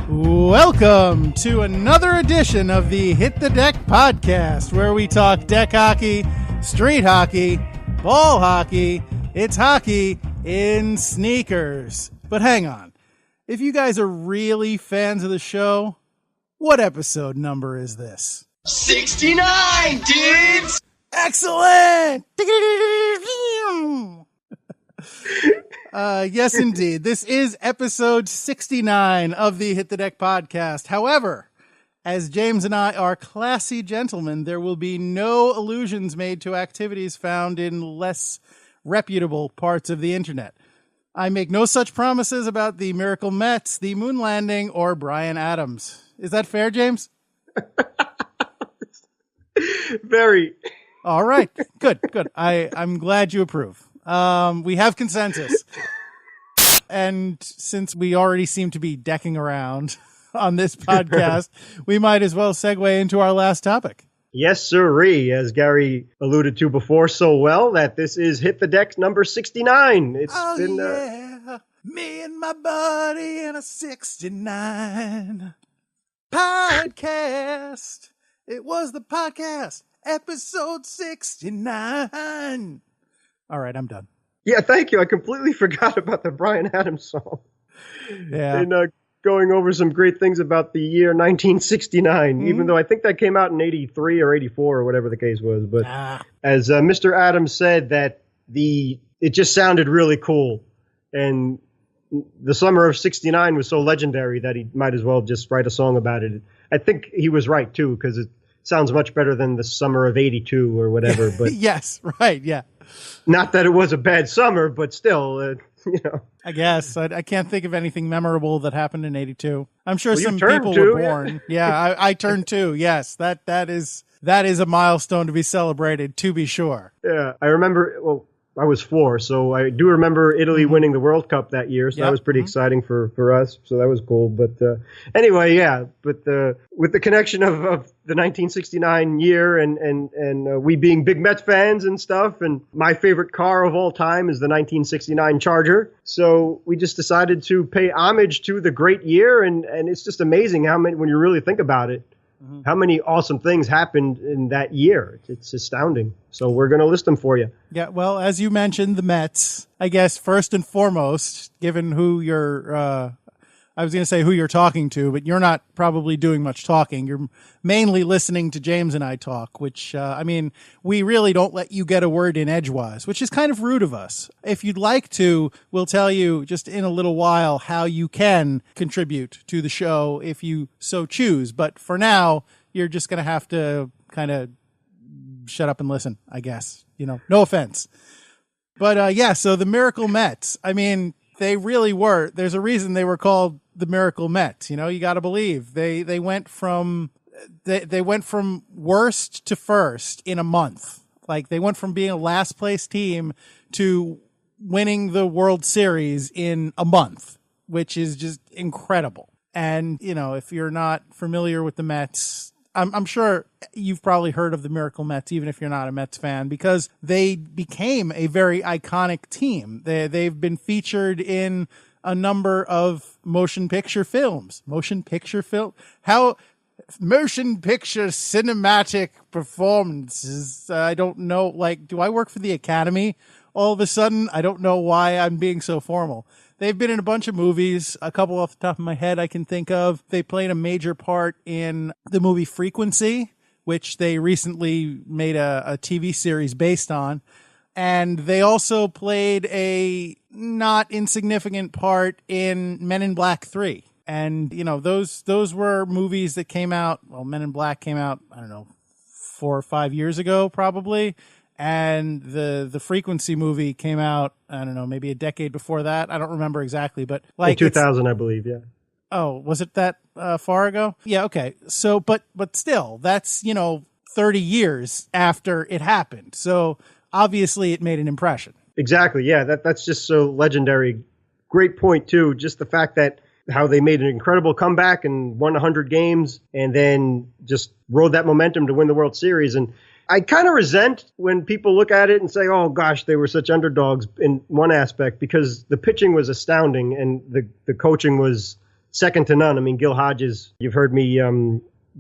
Welcome to another edition of the Hit the Deck podcast, where we talk deck hockey, street hockey, ball hockey. It's hockey in sneakers. But hang on. If you guys are really fans of the show, what episode number is this? 69, dudes! Excellent! Yes, indeed. This is episode 69 of the Hit the Deck podcast. However, as James and I are classy gentlemen, there will be no allusions made to activities found in less reputable parts of the internet. I make no such promises about the Miracle Mets, the moon landing, or Bryan Adams. Is that fair, James? Very. All right. Good. I'm glad you approve. We have consensus. And since we already seem to be decking around on this podcast, we might as well segue into our last topic. Yes, sirree. As Gary alluded to before so well, that this is Hit the Deck number 69. It's been me and my buddy in a 69 podcast. It was the podcast, episode 69. All right, I'm done. Yeah, thank you. I completely forgot about the Bryan Adams song. Yeah. And going over some great things about the year 1969, even though I think that came out in 83 or 84 or whatever the case was. But as Mr. Adams said, that it just sounded really cool. And the summer of 69 was so legendary that he might as well just write a song about it. I think he was right, too, because it sounds much better than the summer of 82 or whatever. But yes, right, yeah. Not that it was a bad summer, but still, I guess. I can't think of anything memorable that happened in 82. I'm sure some people too, were born. Yeah, I turned 2. Yes, that is a milestone to be celebrated, to be sure. Yeah, I remember, well, I was 4, so I do remember Italy winning the World Cup that year, so that was pretty exciting for us, so that was cool. But anyway, yeah, but with the connection of the 1969 year and we being big Mets fans and stuff, and my favorite car of all time is the 1969 Charger, so we just decided to pay homage to the great year, and it's just amazing how many, when you really think about it, how many awesome things happened in that year. It's astounding. So we're going to list them for you. Yeah, well, as you mentioned, the Mets, I guess, first and foremost, given who you're, I was going to say who you're talking to, but you're not probably doing much talking. You're mainly listening to James and I talk, which, we really don't let you get a word in edgewise, which is kind of rude of us. If you'd like to, we'll tell you just in a little while how you can contribute to the show if you so choose. But for now, you're just going to have to kind of shut up and listen, I guess. No offense. But so the Miracle Mets, they really were. There's a reason they were called the Miracle Mets. You got to believe they went from worst to first in a month. Like they went from being a last place team to winning the World Series in a month, which is just incredible. And, if you're not familiar with the Mets, I'm sure you've probably heard of the Miracle Mets, even if you're not a Mets fan, because they became a very iconic team. They've been featured in a number of motion picture cinematic performances. I don't know, do I work for the Academy all of a sudden? I don't know why I'm being so formal. They've been in a bunch of movies, a couple off the top of my head I can think of. They played a major part in the movie Frequency, which they recently made a TV series based on. And they also played a not insignificant part in Men in Black 3. And, those were movies that came out, Men in Black came out, 4 or 5 years ago, probably. And the Frequency movie came out, maybe a decade before that. I don't remember exactly, but in 2000, I believe. Yeah. Oh, was it that far ago? Yeah. Okay. So, but still, that's, 30 years after it happened. So obviously it made an impression. Exactly. Yeah. That's just so legendary. Great point too. Just the fact that how they made an incredible comeback and won 100 games and then just rode that momentum to win the World Series. And I kind of resent when people look at it and say, oh, gosh, they were such underdogs in one aspect, because the pitching was astounding and the coaching was second to none. I mean, Gil Hodges, you've heard me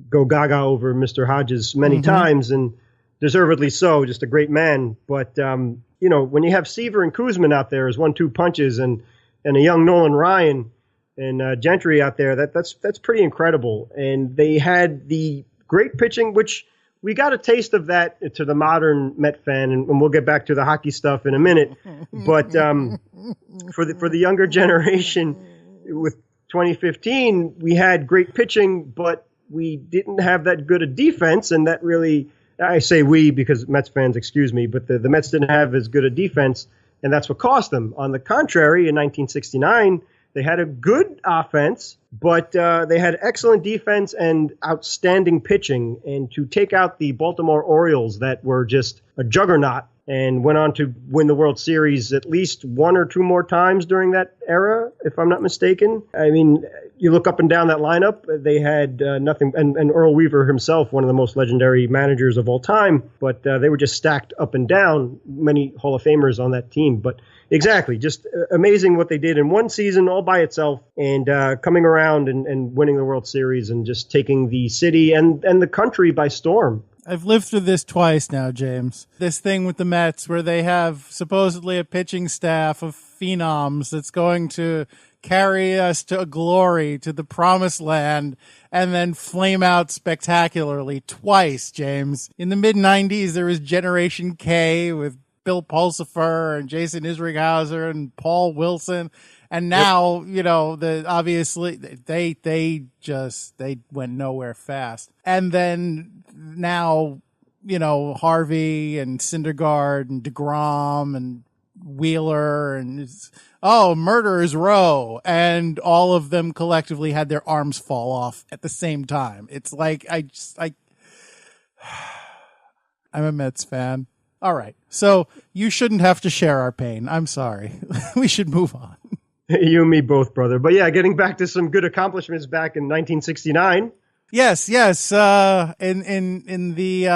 go gaga over Mr. Hodges many times, and deservedly so, just a great man. But, when you have Seaver and Koosman out there as 1-2 punches and a young Nolan Ryan and Gentry out there, that's pretty incredible. And they had the great pitching, which we got a taste of that to the modern Met fan, and we'll get back to the hockey stuff in a minute. But for the younger generation, with 2015, we had great pitching, but we didn't have that good a defense, and that really, I say we because Mets fans, excuse me, but the Mets didn't have as good a defense, and that's what cost them. On the contrary, in 1969, they had a good offense, but they had excellent defense and outstanding pitching. And to take out the Baltimore Orioles that were just a juggernaut and went on to win the World Series at least one or two more times during that era, if I'm not mistaken. I mean, you look up and down that lineup, they had nothing. And Earl Weaver himself, one of the most legendary managers of all time, but they were just stacked up and down, many Hall of Famers on that team. But exactly, just amazing what they did in one season all by itself, and coming around and winning the World Series and just taking the city and the country by storm. I've lived through this twice now, James. This thing with the Mets where they have supposedly a pitching staff of phenoms that's going to carry us to glory, to the promised land, and then flame out spectacularly twice, James. In the mid-90s, there was Generation K with Bill Pulsifer and Jason Isringhauser and Paul Wilson. And now, obviously they went nowhere fast. And then now, Harvey and Syndergaard and DeGrom and Wheeler and Murderers Row, and all of them collectively had their arms fall off at the same time. It's like, I'm a Mets fan. All right. So you shouldn't have to share our pain. I'm sorry. We should move on. You and me both, brother. But yeah, getting back to some good accomplishments back in 1969. Yes. In the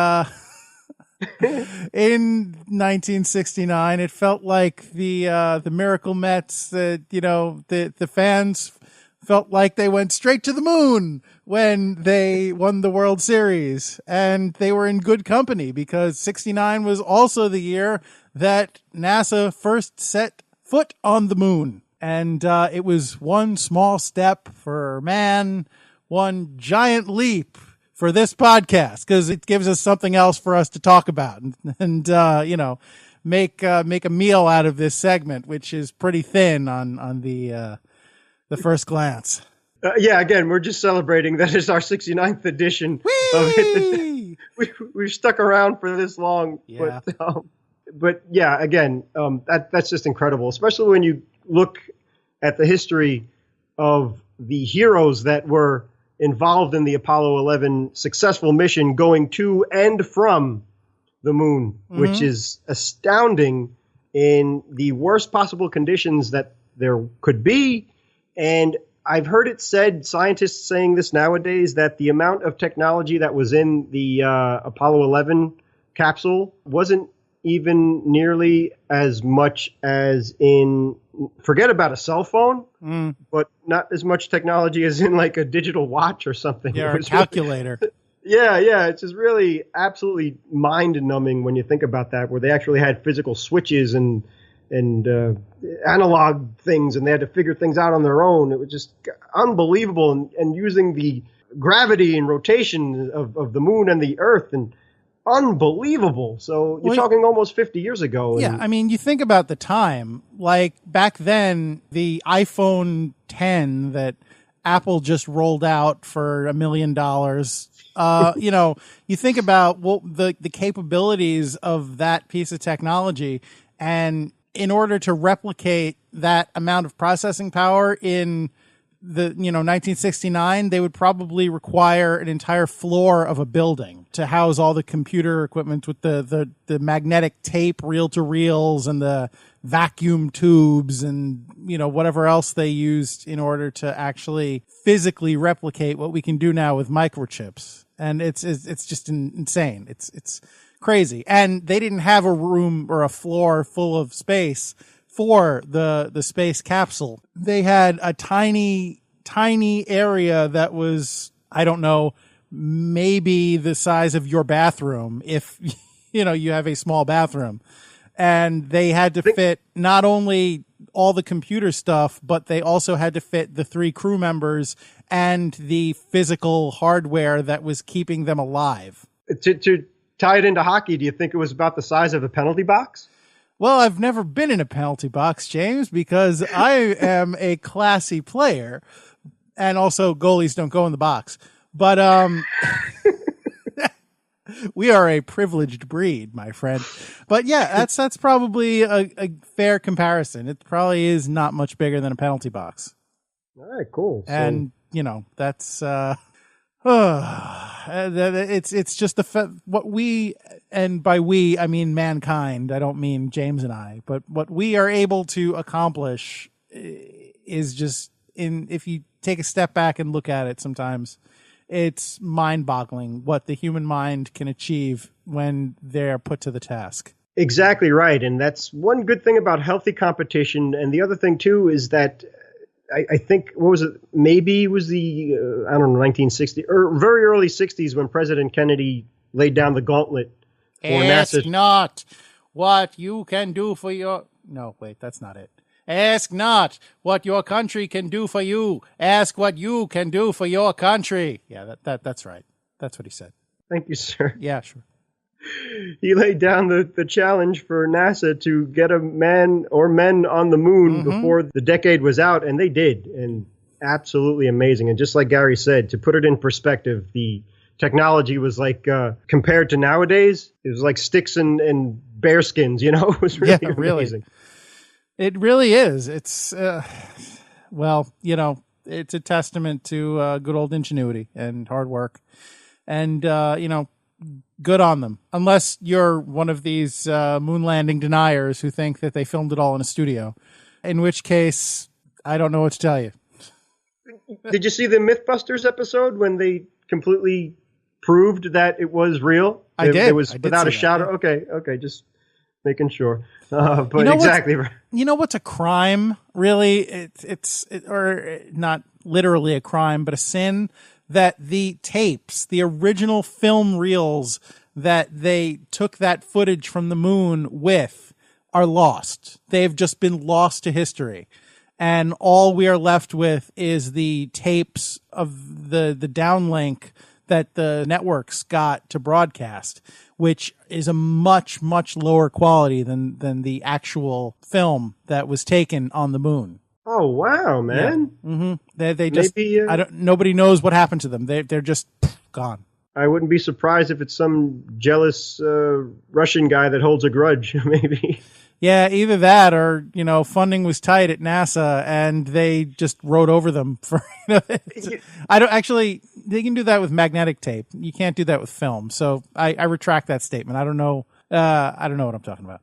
in 1969, it felt like the Miracle Mets. The fans felt like they went straight to the moon when they won the World Series, and they were in good company because 69 was also the year that NASA first set foot on the moon. And it was one small step for man, one giant leap for this podcast, because it gives us something else for us to talk about and make a meal out of this segment, which is pretty thin on the first glance. Again, we're just celebrating that it's our 69th edition of it. We've stuck around for this long. Yeah. But yeah, again, that's just incredible, especially when you look at the history of the heroes that were involved in the Apollo 11 successful mission going to and from the moon, which is astounding in the worst possible conditions that there could be. And I've heard it said, scientists saying this nowadays, that the amount of technology that was in the Apollo 11 capsule wasn't even nearly as much as in, forget about a cell phone, but not as much technology as in like a digital watch or something. Yeah, or a calculator. Yeah. It's just really absolutely mind-numbing when you think about that, where they actually had physical switches and analog things, and they had to figure things out on their own. It was just unbelievable, and using the gravity and rotation of the moon and the Earth, and unbelievable. So you're talking almost 50 years ago. Yeah, I mean, you think about the time. Like back then, the iPhone 10 that Apple just rolled out for $1 million. You think about the capabilities of that piece of technology, and in order to replicate that amount of processing power in the 1969, they would probably require an entire floor of a building to house all the computer equipment with the magnetic tape reel to reels and the vacuum tubes and whatever else they used in order to actually physically replicate what we can do now with microchips. And it's just insane. It's crazy. And they didn't have a room or a floor full of space for the space capsule. They had a tiny tiny area that was, I don't know, maybe the size of your bathroom if, you have a small bathroom. And they had to fit not only all the computer stuff, but they also had to fit the 3 crew members and the physical hardware that was keeping them alive. To tie it into hockey, do you think it was about the size of a penalty box? Well, I've never been in a penalty box, James, because I am a classy player. And also goalies don't go in the box. But we are a privileged breed, my friend. But yeah, that's probably a fair comparison. It probably is not much bigger than a penalty box. All right, cool. And that's it's just what we, and by we I mean mankind. I don't mean James and I, but what we are able to accomplish is just if you take a step back and look at it, sometimes it's mind-boggling what the human mind can achieve when they're put to the task. Exactly right. And that's one good thing about healthy competition. And the other thing, too, is that I think, what was it? Maybe it was the, 1960 or very early 60s when President Kennedy laid down the gauntlet for Ask NASA. not what you can do for your... No, wait, that's not it. Ask not what your country can do for you. Ask what you can do for your country. Yeah, that's right. That's what he said. Thank you, sir. Yeah, sure. He laid down the challenge for NASA to get a man or men on the moon before the decade was out, and they did. And absolutely amazing. And just like Gary said, to put it in perspective, the technology was like, compared to nowadays, it was like sticks and bear skins, It was really amazing. Really. It really is. It's, it's a testament to good old ingenuity and hard work. And, good on them. Unless you're one of these moon landing deniers who think that they filmed it all in a studio. In which case, I don't know what to tell you. Did you see the Mythbusters episode when they completely proved that it was real? I did. It was without a shadow. Yeah. Okay, just making sure. But exactly right. You know what's a crime, really? It's or not literally a crime, but a sin, that the tapes, the original film reels that they took that footage from the moon with, are lost. They've just been lost to history. And all we are left with is the tapes of the downlink that the networks got to broadcast, which is a much, much lower quality than the actual film that was taken on the moon. Oh, wow, man. Yeah. Mm-hmm. They just, nobody knows what happened to them. They're just gone. I wouldn't be surprised if it's some jealous Russian guy that holds a grudge, maybe. Yeah, either that or, funding was tight at NASA and they just wrote over them for, they can do that with magnetic tape. You can't do that with film. So I retract that statement. I don't know what I'm talking about.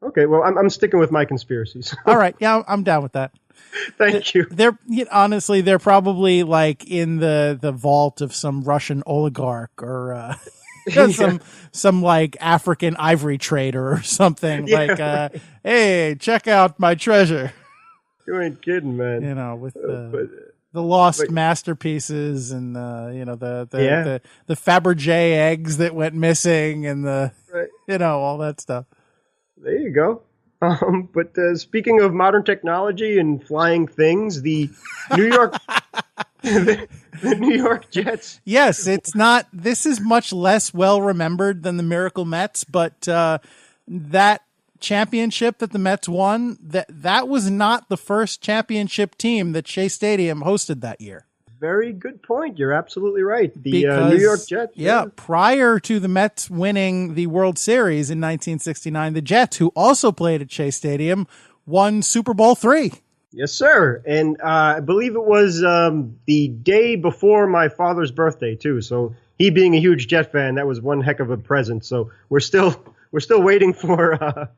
Okay, well, I'm sticking with my conspiracies. All right. Yeah, I'm down with that. Thank you. Honestly, they're probably like in the vault of some Russian oligarch or some like African ivory trader or something. Yeah, right. Hey, check out my treasure. You ain't kidding, man. With the lost masterpieces and the Fabergé eggs that went missing and all that stuff. There you go. But speaking of modern technology and flying things, the New York the New York Jets. Yes, it's not. This is much less well remembered than the Miracle Mets, but that championship that the Mets won, that was not the first championship team that Shea Stadium hosted that year. Very good point. You're absolutely right. The New York Jets. Yeah, prior to the Mets winning the World Series in 1969, the Jets, who also played at Shea Stadium, won Super Bowl III. Yes, sir. And I believe it was the day before my father's birthday, too. So he being a huge Jet fan, that was one heck of a present. So we're still waiting for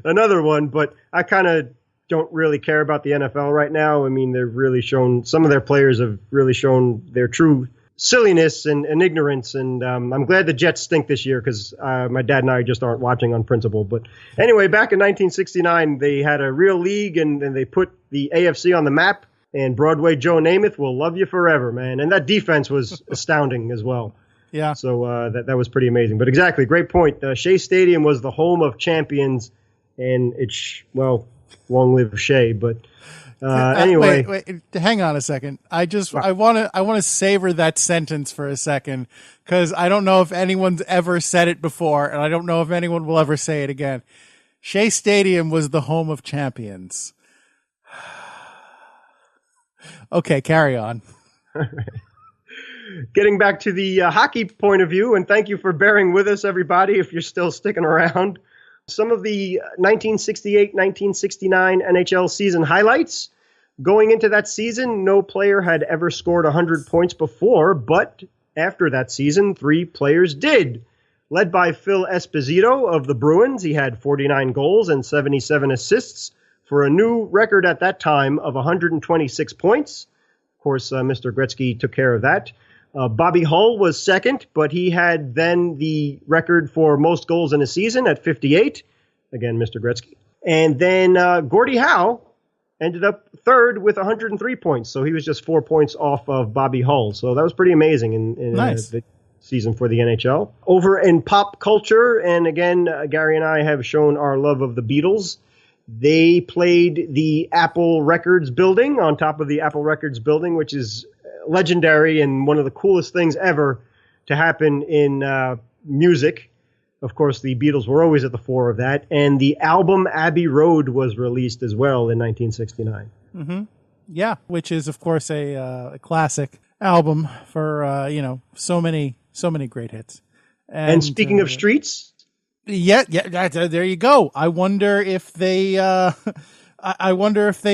another one. But I kind of don't really care about the NFL right now. I mean, some of their players have really shown their true silliness and ignorance. And I'm glad the Jets stink this year because my dad and I just aren't watching on principle. But anyway, back in 1969, they had a real league and they put the AFC on the map. And Broadway Joe Namath will love you forever, man. And that defense was astounding as well. Yeah. So that was pretty amazing. But exactly, great point. Shea Stadium was the home of champions, and long live Shea. But anyway, wait, hang on a second. I want to savor that sentence for a second, because I don't know if anyone's ever said it before, and I don't know if anyone will ever say it again. Shea Stadium was the home of champions. Okay, carry on. All right. Getting back to the hockey point of view, and thank you for bearing with us, everybody, if you're still sticking around. Some of the 1968-1969 NHL season highlights. Going into that season, no player had ever scored 100 points before, but after that season, 3 players did. Led by Phil Esposito of the Bruins, he had 49 goals and 77 assists for a new record at that time of 126 points. Of course, Mr. Gretzky took care of that. Bobby Hull was second, but he had then the record for most goals in a season at 58. Again, Mr. Gretzky. And then Gordie Howe ended up third with 103 points. So he was just 4 points off of Bobby Hull. So that was pretty amazing in nice. The season for the NHL. Over in pop culture, and again, Gary and I have shown our love of the Beatles. They played the Apple Records building, on top of the Apple Records building, which is legendary and one of the coolest things ever to happen in music. Of course, the Beatles were always at the fore of that. And the album Abbey Road was released as well in 1969. Mm-hmm. Yeah, which is, of course, a classic album for, so many great hits. And speaking of streets... Yeah, there you go. I wonder if they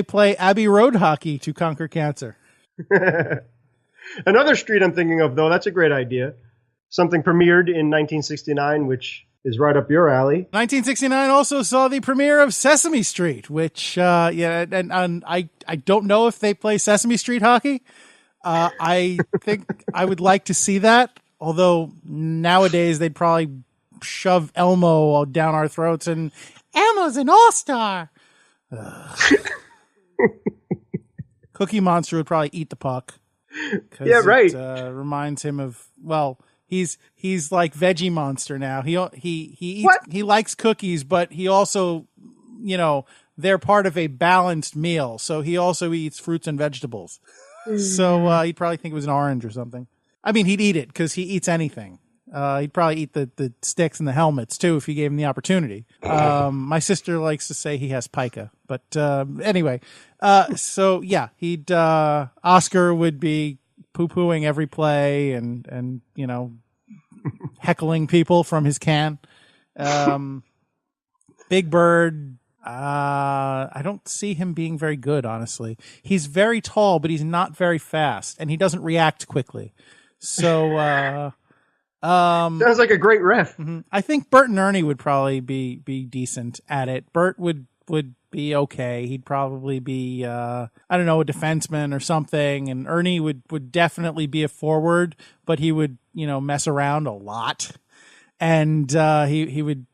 play Abbey Road hockey to conquer cancer. Another street I'm thinking of, though, that's a great idea. Something premiered in 1969, which is right up your alley. 1969 also saw the premiere of Sesame Street, which, and I don't know if they play Sesame Street hockey. I think I would like to see that, although nowadays they'd probably shove Elmo down our throats, and Elmo's an all-star. Cookie Monster would probably eat the puck. Yeah, right. It reminds him of, he's like Veggie Monster now. He eats, he likes cookies, but he also, they're part of a balanced meal. So he also eats fruits and vegetables. So he'd probably think it was an orange or something. I mean, he'd eat it because he eats anything. He'd probably eat the sticks and the helmets too if you gave him the opportunity. My sister likes to say he has pica, but anyway. So yeah, Oscar would be poo-pooing every play and heckling people from his can. Big Bird, I don't see him being very good, honestly. He's very tall, but he's not very fast, and he doesn't react quickly. So sounds like a great ref. Mm-hmm. I think Bert and Ernie would probably be decent at it. Bert would be okay. He'd probably be a defenseman or something, and Ernie would definitely be a forward, but he would mess around a lot, and he would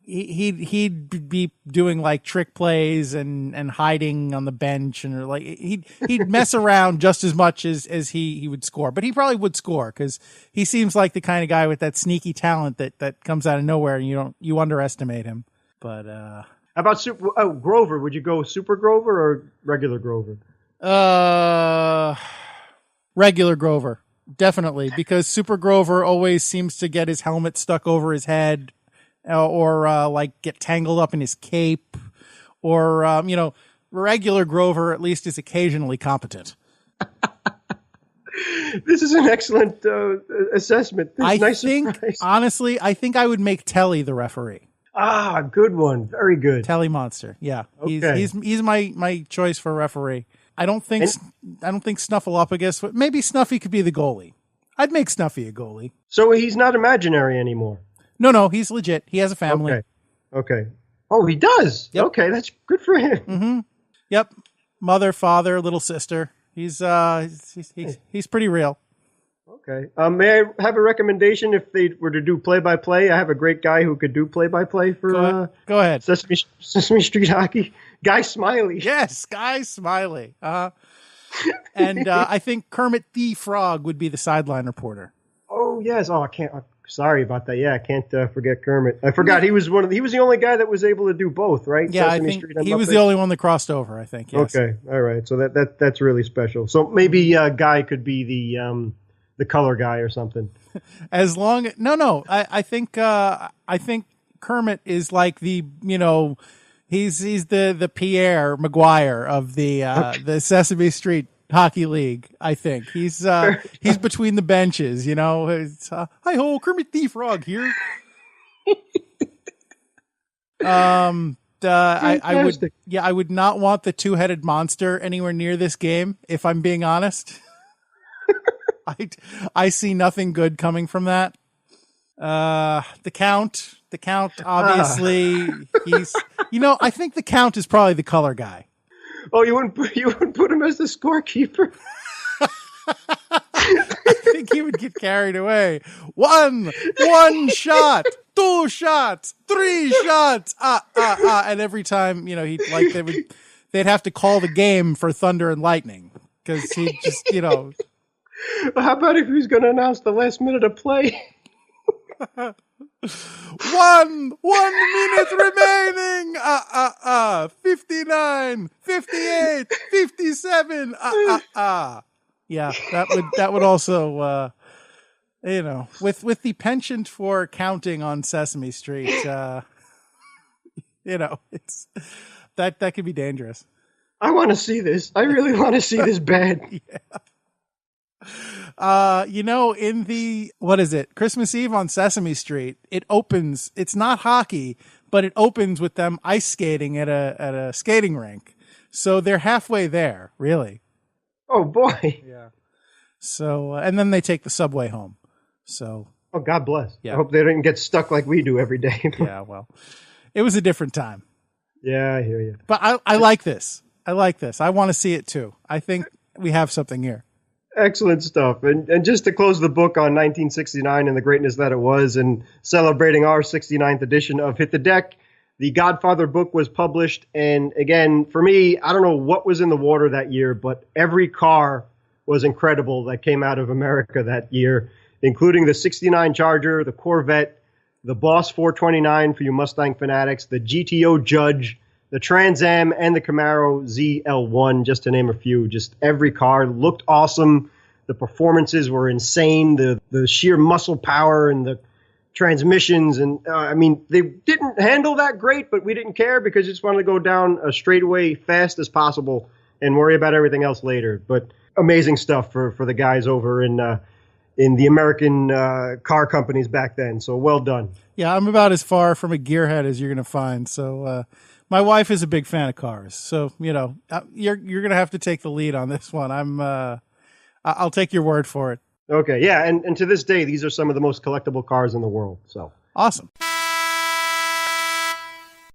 he'd be doing like trick plays and hiding on the bench, and he'd mess around just as much as he would score. But he probably would score because he seems like the kind of guy with that sneaky talent that comes out of nowhere and you underestimate him. But how about Grover? Would you go Super Grover or regular Grover? Regular Grover, definitely, because Super Grover always seems to get his helmet stuck over his head. Or get tangled up in his cape, or regular Grover at least is occasionally competent. This is an excellent assessment. Honestly, I think I would make Telly the referee. Ah, good one, very good. Telly Monster, yeah, okay. He's my choice for referee. I don't think Snuffleupagus, but maybe Snuffy could be the goalie. I'd make Snuffy a goalie. So he's not imaginary anymore. No, he's legit. He has a family. Okay. Oh, he does? Yep. Okay, that's good for him. Mm-hmm. Yep. Mother, father, little sister. He's pretty real. Okay. May I have a recommendation if they were to do play-by-play? I have a great guy who could do play-by-play for Go ahead. Sesame Street Hockey. Guy Smiley. Yes, Guy Smiley. And I think Kermit the Frog would be the sideline reporter. Oh yes. Oh, I can't. Sorry about that. Yeah, I can't forget Kermit. I forgot he was the only guy that was able to do both, right? Yeah, Sesame I think Street and he was Muppets? the only one that crossed over. I think. Yes. Okay. All right. So that's really special. So maybe Guy could be the color guy or something. As long no, I think Kermit is like the he's the Pierre Maguire of the Sesame Street Hockey League. I think he's between the benches. It's, hi ho, Kermit the Frog here. I would not want the two-headed monster anywhere near this game. If I'm being honest. I see nothing good coming from that. The Count, obviously, he's, I think the Count is probably the color guy. Oh, you wouldn't put him as the scorekeeper? I think he would get carried away. One shot, 2 shots, 3 shots, and every time, they'd have to call the game for Thunder and Lightning because he just, How about if he's going to announce the last minute of play? 1 minute remaining. 59, 58, 57. Yeah, that would also, with the penchant for counting on Sesame Street, it's that could be dangerous. I want to see this. I really want to see this bad. Yeah. In the, what is it? Christmas Eve on Sesame Street, it opens, it's not hockey, but it opens with them ice skating at a skating rink. So they're halfway there, really. Oh boy. Yeah. So, and then they take the subway home. So. Oh, God bless. Yeah. I hope they didn't get stuck like we do every day. Yeah, well, it was a different time. Yeah, I hear you. But I like this. I want to see it too. I think we have something here. Excellent stuff. And just to close the book on 1969 and the greatness that it was, and celebrating our 69th edition of Hit the Deck, the Godfather book was published. And again, for me, I don't know what was in the water that year, but every car was incredible that came out of America that year, including the 69 Charger, the Corvette, the Boss 429 for you Mustang fanatics, the GTO Judge, the Trans Am, and the Camaro ZL1, just to name a few. Just every car looked awesome. The performances were insane. The sheer muscle power and the transmissions. And they didn't handle that great, but we didn't care because we just wanted to go down a straightaway fast as possible and worry about everything else later. But amazing stuff for the guys over in the American car companies back then. So well done. Yeah, I'm about as far from a gearhead as you're going to find. So, my wife is a big fan of cars, so you're gonna have to take the lead on this one. I'll take your word for it. Okay, yeah, and to this day, these are some of the most collectible cars in the world. So awesome.